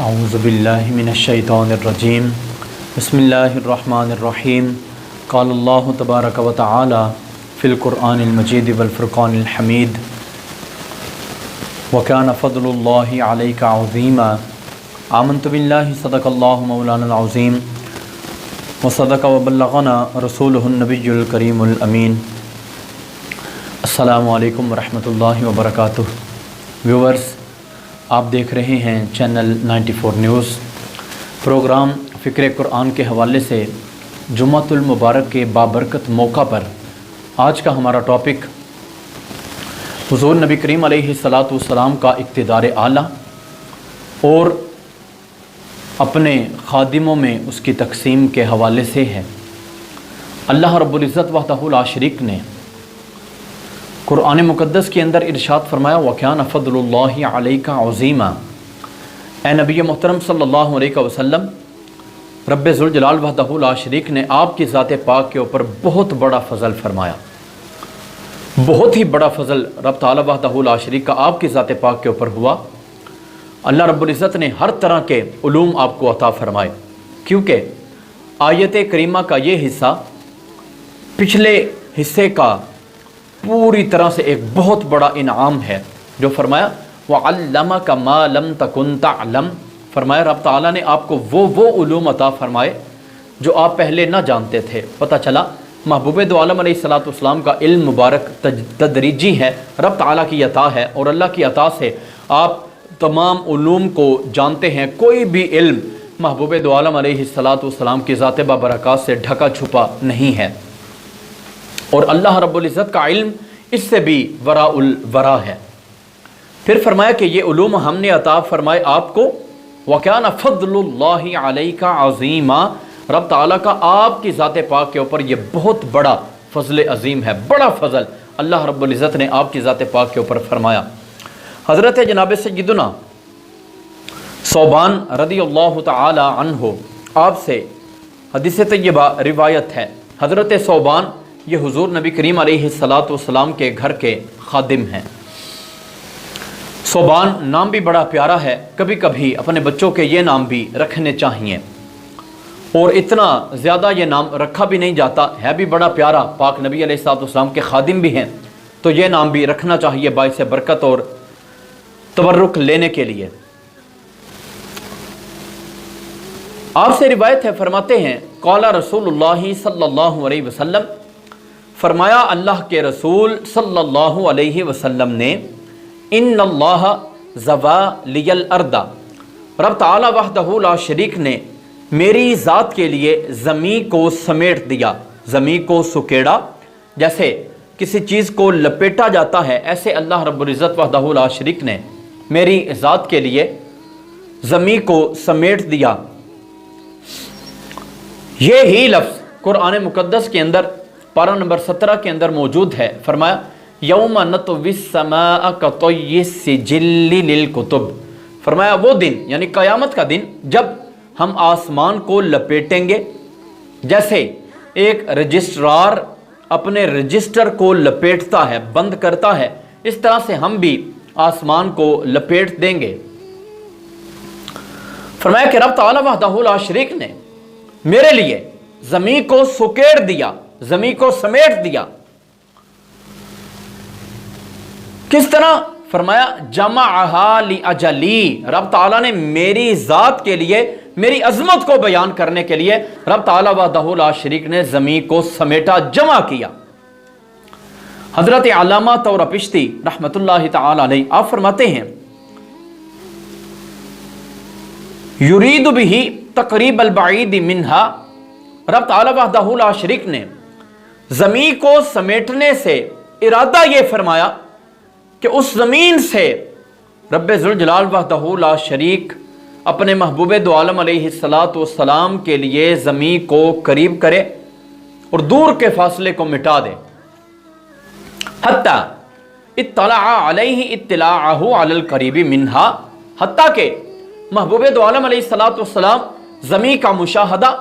اعوذ باللہ من الشیطان الرجیم بسم اللہ الرحمن الرحیم قال اللہ تبارک و تعالی فی القرآن المجید والفرقان الحمید وکان فضل اللہ علیک عظیما آمنت باللہ صدق اللہ مولانا العظیم وصدق وبلغنا رسولہ النبی الکریم الامین۔ السلام علیکم ورحمۃ اللہ وبرکاتہ۔ ویورز، آپ دیکھ رہے ہیں چینل 94 نیوز۔ پروگرام فکر قرآن کے حوالے سے جمعۃ المبارک کے بابرکت موقع پر آج کا ہمارا ٹاپک حضور نبی کریم علیہ الصلاۃ والسلام کا اقتدار اعلیٰ اور اپنے خادموں میں اس کی تقسیم کے حوالے سے ہے۔ اللہ رب العزت وحدہ لا شریک نے قرآن مقدس کے اندر ارشاد فرمایا وَكَانَ فَضْلُ اللَّهِ عَلَيْكَ عَظِيمًا۔ اے نبی محترم صلی اللہ علیہ وسلم، رب ذوالجلال وحدہ لا شریک نے آپ کی ذات پاک کے اوپر بہت بڑا فضل فرمایا، بہت ہی بڑا فضل رب تعالی وحدہ لا شریک کا آپ کی ذات پاک کے اوپر ہوا۔ اللہ رب العزت نے ہر طرح کے علوم آپ کو عطا فرمائے، کیونکہ آیت کریمہ کا یہ حصہ پچھلے حصے کا پوری طرح سے ایک بہت بڑا انعام ہے، جو فرمایا وَعَلَّمَكَ مَا لَمْ تَكُنْ تَعْلَمْ۔ فرمایا رب تعالیٰ نے آپ کو وہ علوم عطا فرمائے جو آپ پہلے نہ جانتے تھے۔ پتہ چلا محبوب دو عالم علیہ الصلاۃ والسلام کا علم مبارک تدریجی ہے، رب تعالیٰ کی عطا ہے، اور اللہ کی عطا سے آپ تمام علوم کو جانتے ہیں۔ کوئی بھی علم محبوب دو عالم علیہ الصلاۃ والسلام کی ذات بابرکات سے ڈھکا چھپا نہیں ہے، اور اللہ رب العزت کا علم اس سے بھی وراء الورا ہے۔ پھر فرمایا کہ یہ علوم ہم نے عطا فرمائے آپ کو، وَكَانَ فَضْلُ اللَّهِ عَلَيْكَ عَظِيمًا۔ رب تعالیٰ کا آپ کی ذات پاک کے اوپر یہ بہت بڑا فضل عظیم ہے، بڑا فضل اللہ رب العزت نے آپ کی ذات پاک کے اوپر فرمایا۔ حضرت جناب سیدنا ثوبان رضی اللہ تعالی عنہ آپ سے حدیث طیبہ روایت ہے۔ حضرت ثوبان یہ حضور نبی کریم علیہ الصلاۃ والسلام کے گھر کے خادم ہیں۔ ثوبان نام بھی بڑا پیارا ہے، کبھی کبھی اپنے بچوں کے یہ نام بھی رکھنے چاہیے، اور اتنا زیادہ یہ نام رکھا بھی نہیں جاتا ہے، بھی بڑا پیارا، پاک نبی علیہ الصلاۃ والسلام کے خادم بھی ہیں، تو یہ نام بھی رکھنا چاہیے باعث برکت اور تبرک لینے کے لیے۔ آپ سے روایت ہے، فرماتے ہیں قال رسول اللہ صلی اللہ علیہ وسلم، فرمایا اللہ کے رسول صلی اللہ علیہ وسلم نے ان اللہ زوا لی الارض، رب تعالی وحدہ لا شریک نے میری ذات کے لیے زمین کو سمیٹ دیا، زمین کو سکیڑا، جیسے کسی چیز کو لپیٹا جاتا ہے، ایسے اللہ رب العزت وحدہ لا شریک نے میری ذات کے لیے زمین کو سمیٹ دیا۔ یہ ہی لفظ قرآن مقدس کے اندر پارہ نمبر 17 کے اندر موجود ہے۔ فرمایا یوم نطوی السماء کطی السجل للکتب۔ فرمایا وہ دن یعنی قیامت کا دن جب ہم آسمان کو لپیٹیں گے، جیسے ایک رجسٹرار اپنے رجسٹر کو لپیٹتا ہے، بند کرتا ہے، اس طرح سے ہم بھی آسمان کو لپیٹ دیں گے۔ فرمایا کہ رب تعالی وحدہ لا شریک نے میرے لیے زمین کو سکیڑ دیا، زمین کو سمیٹ دیا۔ کس طرح؟ فرمایا جمعہا لاجلی، رب تعالیٰ نے میری ذات کے لیے، میری عظمت کو بیان کرنے کے لیے رب تعالیٰ وحدہ لا شریک نے زمین کو سمیٹا، جمع کیا۔ حضرت علامہ طورپشتی رحمت اللہ تعالی علیہ آپ فرماتے ہیں یرید بہ تقریب البعید منہا، رب تعالیٰ وحدہ لا شریک نے زمین کو سمیٹنے سے ارادہ یہ فرمایا کہ اس زمین سے رب ذوالجلال وحدہ لا شریک اپنے محبوب دو عالم علیہ الصلاۃ والسلام کے لیے زمین کو قریب کرے اور دور کے فاصلے کو مٹا دے۔ حتیٰ اطلع علیہ اطلاعہ علی القریب منہا، حتیٰ کہ محبوب دو عالم علیہ الصلاۃ والسلام زمین کا مشاہدہ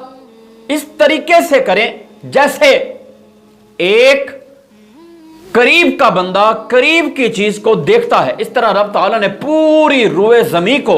اس طریقے سے کریں جیسے ایک قریب کا بندہ قریب کی چیز کو دیکھتا ہے، اس طرح رب تعالیٰ نے پوری روئے زمین کو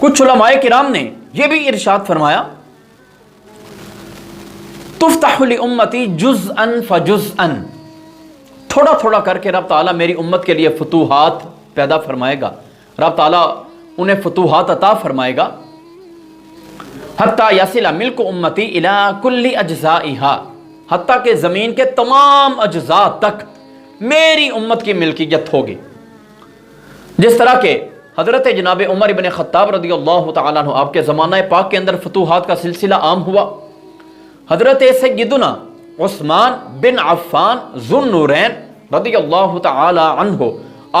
کچھ علماء کرام نے یہ بھی ارشاد فرمایا تفتح لامتی جزءا فجزءا، تھوڑا تھوڑا کر کے رب تعالیٰ میری امت کے لیے فتوحات پیدا فرمائے گا، رب تعالیٰ انہیں فتوحات عطا فرمائے گا، حتیٰ یصل ملک امتی الی کل اجزائها، حتیٰ کہ زمین کے تمام اجزاء تک میری امت کی ملکیت ہوگی۔ جس طرح کہ حضرت جناب عمر ابن خطاب رضی اللہ تعالیٰ عنہ آپ کے زمانہ پاک کے اندر فتوحات کا سلسلہ عام ہوا، حضرت سیدنا عثمان بن عفان ذو النورین رضی اللہ تعالی عنہ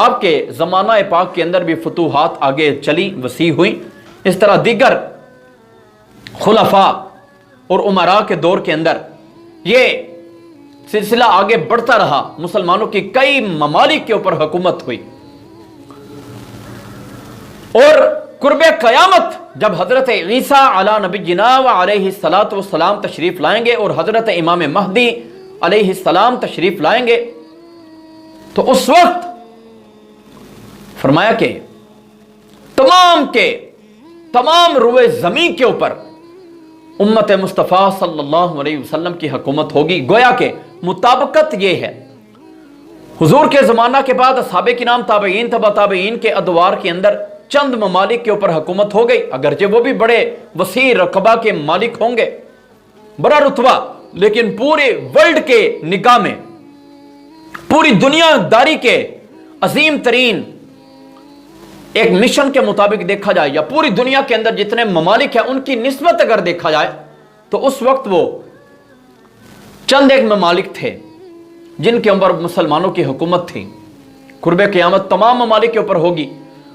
آپ کے زمانہ پاک کے اندر بھی فتوحات آگے چلی، وسیع ہوئی۔ اس طرح دیگر خلفاء اور امراء کے دور کے اندر یہ سلسلہ آگے بڑھتا رہا، مسلمانوں کی کئی ممالک کے اوپر حکومت ہوئی، اور قرب قیامت جب حضرت عیسیٰ علی نبینا و علیہ السلام تشریف لائیں گے اور حضرت امام مہدی علیہ السلام تشریف لائیں گے، تو اس وقت فرمایا کہ تمام روئے زمین کے اوپر امت مصطفیٰ صلی اللہ علیہ وسلم کی حکومت ہوگی۔ گویا کہ مطابقت یہ ہے، حضور کے زمانہ کے بعد اصحاب کرام، تابعین، تبع تابعین کے ادوار کے اندر چند ممالک کے اوپر حکومت ہو گئی، اگرچہ وہ بھی بڑے وسیع رقبہ کے مالک ہوں گے، بڑا رتبہ، لیکن پورے ورلڈ کے نگاہ میں، پوری دنیا داری کے عظیم ترین ایک مشن کے مطابق دیکھا جائے، یا پوری دنیا کے اندر جتنے ممالک ہیں ان کی نسبت اگر دیکھا جائے، تو اس وقت وہ چند ایک ممالک تھے جن کے اوپر مسلمانوں کی حکومت تھی۔ قرب قیامت تمام ممالک کے اوپر ہوگی۔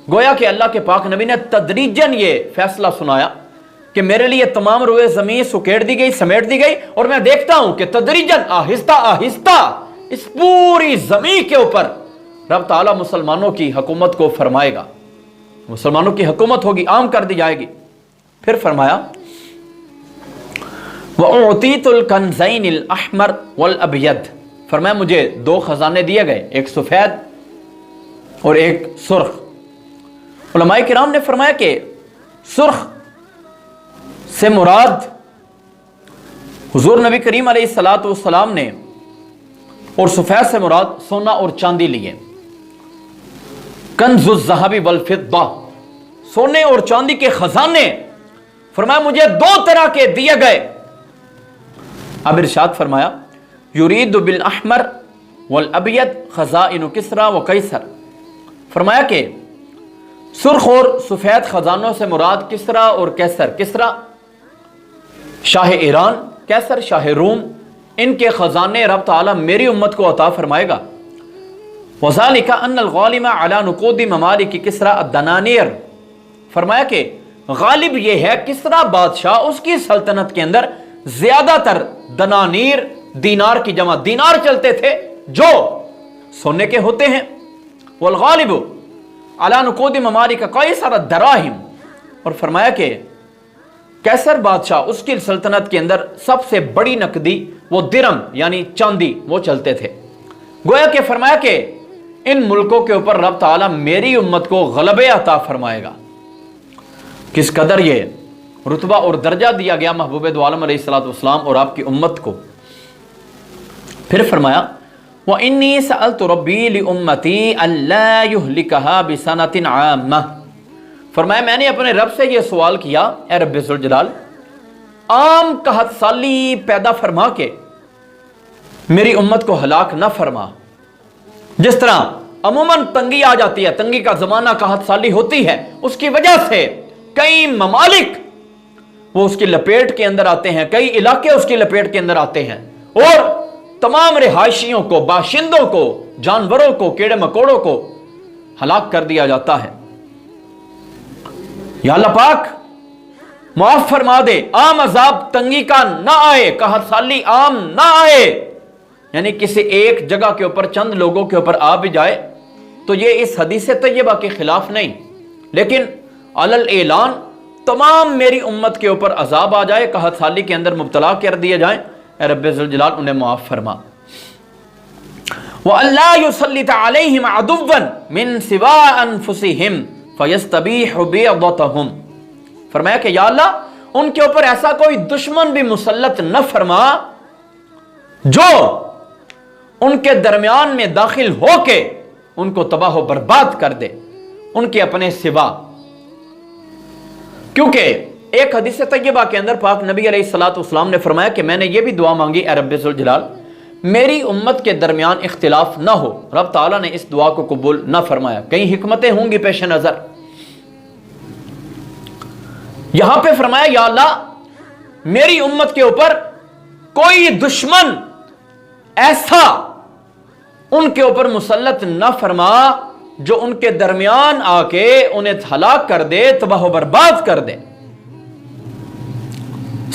گویا کہ اللہ کے پاک نبی نے تدریجاً یہ فیصلہ سنایا کہ میرے لیے تمام روئے زمین سکیڑ دی گئی، سمیٹ دی گئی، اور میں دیکھتا ہوں کہ تدریجاً آہستہ آہستہ اس پوری زمین کے اوپر رب تعالیٰ مسلمانوں کی حکومت کو فرمائے گا، مسلمانوں کی حکومت ہوگی، عام کر دی جائے گی۔ پھر فرمایا وَأُعْطِيتُ الْكَنْزَيْنِ الْأَحْمَرِ وَالْأَبْيَضِ، فرمایا مجھے دو خزانے دیے گئے، ایک سفید اور ایک سرخ۔ علماء کرام نے فرمایا کہ سرخ سے مراد حضور نبی کریم علیہ السلام نے، اور سفید سے مراد سونا اور چاندی لیے۔ کنز الذہب والفضہ، سونے اور چاندی کے خزانے، فرمایا مجھے دو طرح کے دیے گئے۔ اب ارشاد فرمایا یرید بالاحمر والابید خزائن کسریٰ و قیصر، فرمایا کہ سرخ اور سفید خزانوں سے مراد کسریٰ اور قیصر، کسریٰ شاہ ایران، قیصر شاہ روم، ان کے خزانے رب تعالیٰ میری امت کو عطا فرمائے گا۔ وذالک ان الغالب علی نقود ممالک کسریٰ الدنانیر، فرمایا کہ غالب یہ ہے کسریٰ بادشاہ، اس کی سلطنت کے اندر زیادہ تر دنانیر، دینار کی جمع دینار چلتے تھے جو سونے کے ہوتے ہیں۔ والغالب علی نقود ممالک قیصر الدراہم، اور فرمایا کہ قیصر بادشاہ، اس کی سلطنت کے اندر سب سے بڑی نقدی وہ درم یعنی چاندی وہ چلتے تھے۔ گویا کہ فرمایا کہ ان ملکوں کے اوپر رب تعالیٰ میری امت کو غلبے عطا فرمائے گا۔ کس قدر یہ رتبہ اور درجہ دیا گیا محبوب دو عالم علیہ السلام اور آپ کی امت کو۔ پھر فرمایا وَإِنِّي سَأَلْتُ رَبِّي لِأُمَّتِي أَلَّا يُهْلِكَهَا بِسَنَةٍ عَامَّةٍ، فرمایا میں نے اپنے رب سے یہ سوال کیا، اے رب ذوالجلال، عام قحط سالی پیدا فرما کے میری امت کو ہلاک نہ فرما۔ جس طرح عموماً تنگی آ جاتی ہے، تنگی کا زمانہ قحط سالی ہوتی ہے، اس کی وجہ سے کئی ممالک وہ اس کی لپیٹ کے اندر آتے ہیں، کئی علاقے اس کی لپیٹ کے اندر آتے ہیں، اور تمام رہائشیوں کو، باشندوں کو، جانوروں کو، کیڑے مکوڑوں کو ہلاک کر دیا جاتا ہے۔ یا اللہ پاک معاف فرما دے، عام عذاب تنگی کا نہ آئے، قحط سالی عام نہ آئے، یعنی کسی ایک جگہ کے اوپر چند لوگوں کے اوپر آ بھی جائے تو یہ اس حدیث طیبہ کے خلاف نہیں، لیکن علی الاعلان تمام میری امت کے اوپر عذاب آ جائے، قحط سالی کے اندر مبتلا کر دیے جائیں، اے رب ذوالجلال انہیں معاف فرما۔ وَأَلَّا يُسَلِّطَ عَلَيْهِمْ عَدُوًّا مِنْ سِوَىٰ أَنفُسِهِمْ فَيَسْتَبِيحُ بِيضَتَهُمْ، فرمایا کہ یا اللہ ان کے اوپر ایسا کوئی دشمن بھی مسلط نہ فرما جو ان کے درمیان میں داخل ہو کے ان کو تباہ و برباد کر دے ان کے اپنے سوا. کیونکہ ایک حدیث طیبہ کے اندر پاک نبی علیہ الصلوۃ والسلام نے فرمایا کہ میں نے یہ بھی دعا مانگی اے رب ذوالجلال میری امت کے درمیان اختلاف نہ ہو. رب تعالیٰ نے اس دعا کو قبول نہ فرمایا. کئی حکمتیں ہوں گی پیش نظر. یہاں پہ فرمایا یا اللہ میری امت کے اوپر کوئی دشمن ایسا ان کے اوپر مسلط نہ فرما جو ان کے درمیان آ کے انہیں ہلاک کر دے تباہ و برباد کر دے.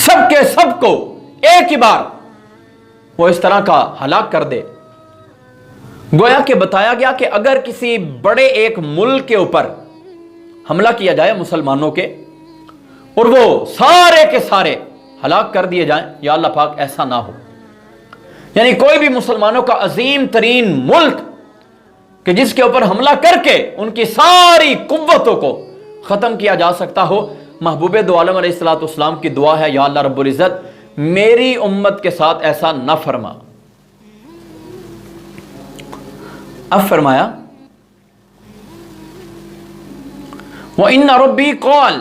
سب کے سب کو ایک ہی بار وہ اس طرح کا ہلاک کر دے. گویا کہ بتایا گیا کہ اگر کسی بڑے ایک ملک کے اوپر حملہ کیا جائے مسلمانوں کے اور وہ سارے کے سارے ہلاک کر دیے جائیں, یا اللہ پاک ایسا نہ ہو. یعنی کوئی بھی مسلمانوں کا عظیم ترین ملک کہ جس کے اوپر حملہ کر کے ان کی ساری قوتوں کو ختم کیا جا سکتا ہو. محبوب دو عالم علیہ الصلوۃ والسلام کی دعا ہے یا اللہ رب العزت میری امت کے ساتھ ایسا نہ فرما. اب فرمایا وَإِنَّ رَبِّي قَالَ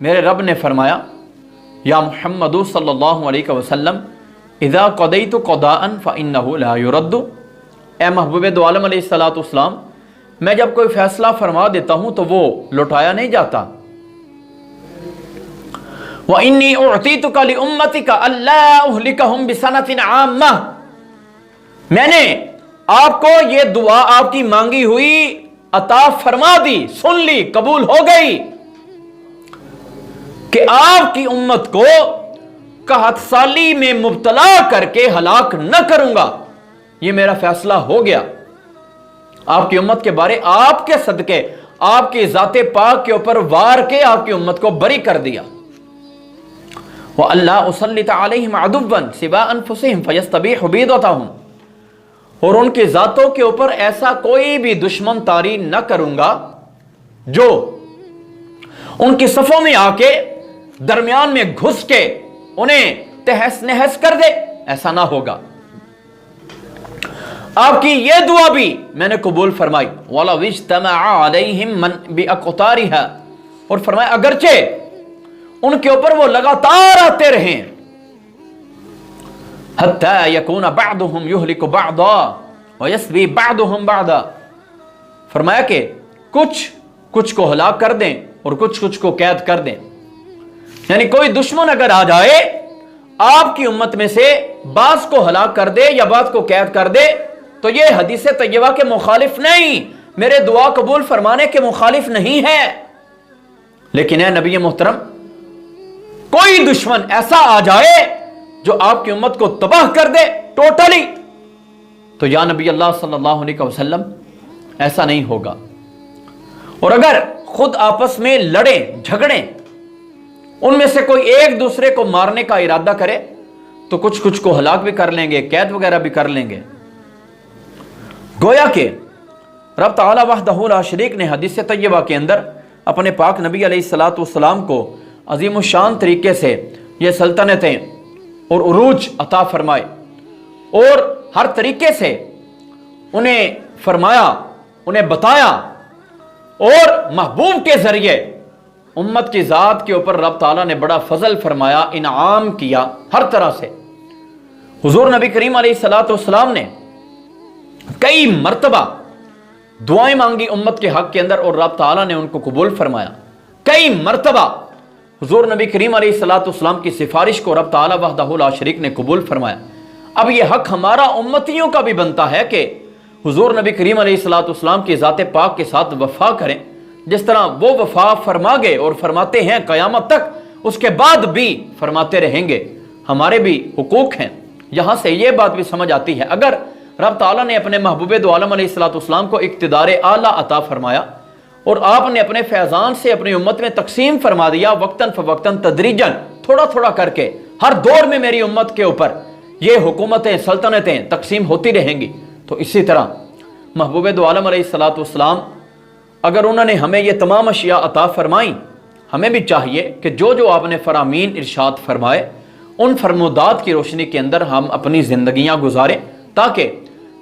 میرے رب نے فرمایا یا محمد صلی اللہ علیہ وسلم اذا قضیت قضاء فإنه لا يرد. اے محبوب دو عالم علیہ الصلوۃ والسلام میں جب کوئی فیصلہ فرما دیتا ہوں تو وہ لوٹایا نہیں جاتا. وَإِنِّي أُعْطِيتُكَ لِأُمَّتِكَ أَلَّا أُهْلِكَهُمْ بِسَنَةٍ عَامَّةٍ میں نے آپ کو یہ دعا آپ کی مانگی ہوئی عطا فرما دی, سن لی, قبول ہو گئی کہ آپ کی امت کو قحط سالی میں مبتلا کر کے ہلاک نہ کروں گا. یہ میرا فیصلہ ہو گیا. آپ کی امت کے بارے آپ کے صدقے آپ کی ذات پاک کے اوپر وار کے آپ کی امت کو بری کر دیا. وَأَلَّا أُسَلِّطَ عَلَيْهِمْ عَدُوًّا سِوَىٰ أَنفُسِهِمْ فَيَسْتَبِيحُ بِيضَتَهُمْ اور ان کی ذاتوں کے اوپر ایسا کوئی بھی دشمن طاری نہ کروں گا جو ان کی صفوں میں آ کے درمیان میں گھس کے انہیں تہس نہس کر دے. ایسا نہ ہوگا. آپ کی یہ دعا بھی میں نے قبول فرمائی. وَلَوِ اجْتَمَعَ عَلَيْهِمْ مَنْ بِأَقْطَارِهَا اور فرمایا اگرچہ ان کے اوپر وہ لگاتار آتے رہیں حَتَّى يَكُونَ بَعْضُهُمْ يُهْلِكُ بَعْضًا وَيَسْبِي بَعْضُهُمْ بَعْضًا فرمایا کہ کچھ کو ہلاک کر دیں اور کچھ کو قید کر دیں. یعنی کوئی دشمن اگر آ جائے آپ کی امت میں سے بعض کو ہلاک کر دے یا بعض کو قید کر دے تو یہ حدیث طیبہ کے مخالف نہیں, میرے دعا قبول فرمانے کے مخالف نہیں ہے. لیکن اے نبی محترم کوئی دشمن ایسا آ جائے جو آپ کی امت کو تباہ کر دے ٹوٹلی تو یا نبی اللہ صلی اللہ علیہ وسلم ایسا نہیں ہوگا. اور اگر خود آپس میں لڑیں جھگڑیں ان میں سے کوئی ایک دوسرے کو مارنے کا ارادہ کرے تو کچھ کو ہلاک بھی کر لیں گے, قید وغیرہ بھی کر لیں گے. گویا کہ رب تعالیٰ وحدہ لا شریک نے حدیث طیبہ کے اندر اپنے پاک نبی علیہ الصلوۃ والسلام کو عظیم الشان طریقے سے یہ سلطنتیں اور عروج عطا فرمائے اور ہر طریقے سے انہیں فرمایا, انہیں بتایا اور محبوب کے ذریعے امت کی ذات کے اوپر رب تعالیٰ نے بڑا فضل فرمایا, انعام کیا ہر طرح سے. حضور نبی کریم علیہ الصلوۃ والسلام نے کئی مرتبہ دعائیں مانگی امت کے حق کے اندر اور رب تعالیٰ نے ان کو قبول فرمایا. کئی مرتبہ حضور نبی کریم علیہ الصلوۃ والسلام کی سفارش کو رب تعالیٰ وحدہ لا شریک نے قبول فرمایا. اب یہ حق ہمارا امتیوں کا بھی بنتا ہے کہ حضور نبی کریم علیہ الصلوۃ والسلام کی ذات پاک کے ساتھ وفا کریں جس طرح وہ وفا فرما گئے اور فرماتے ہیں قیامت تک, اس کے بعد بھی فرماتے رہیں گے. ہمارے بھی حقوق ہیں. یہاں سے یہ بات بھی سمجھ آتی ہے اگر رب تعالیٰ نے اپنے محبوب دو عالم علیہ الصلوۃ والسلام کو اقتدار اعلیٰ عطا فرمایا اور آپ نے اپنے فیضان سے اپنی امت میں تقسیم فرما دیا وقتاً فوقتاً تدریجاً تھوڑا تھوڑا کر کے ہر دور میں میری امت کے اوپر یہ حکومتیں سلطنتیں تقسیم ہوتی رہیں گی. تو اسی طرح محبوب دو عالم علیہ الصلوۃ والسلام اگر انہوں نے ہمیں یہ تمام اشیاء عطا فرمائیں ہمیں بھی چاہیے کہ جو آپ نے فرامین ارشاد فرمائے ان فرمودات کی روشنی کے اندر ہم اپنی زندگیاں گزاریں، تاکہ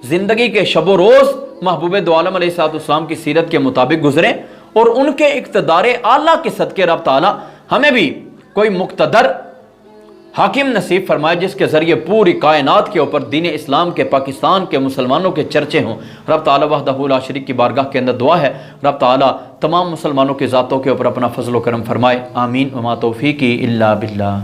زندگی کے شب و روز محبوب دو عالم علیہ السلام کی سیرت کے مطابق گزریں، اور ان کے اقتدار اعلیٰ کے صدقے رب تعالی ہمیں بھی کوئی مقتدر حاکم نصیب فرمائے جس کے ذریعے پوری کائنات کے اوپر دین اسلام کے، پاکستان کے مسلمانوں کے چرچے ہوں۔ رب تعالی وحدہ لا شریک کی بارگاہ کے اندر دعا ہے، رب تعالی تمام مسلمانوں کی ذاتوں کے اوپر اپنا فضل و کرم فرمائے، آمین۔ وما توفیقی الا باللہ۔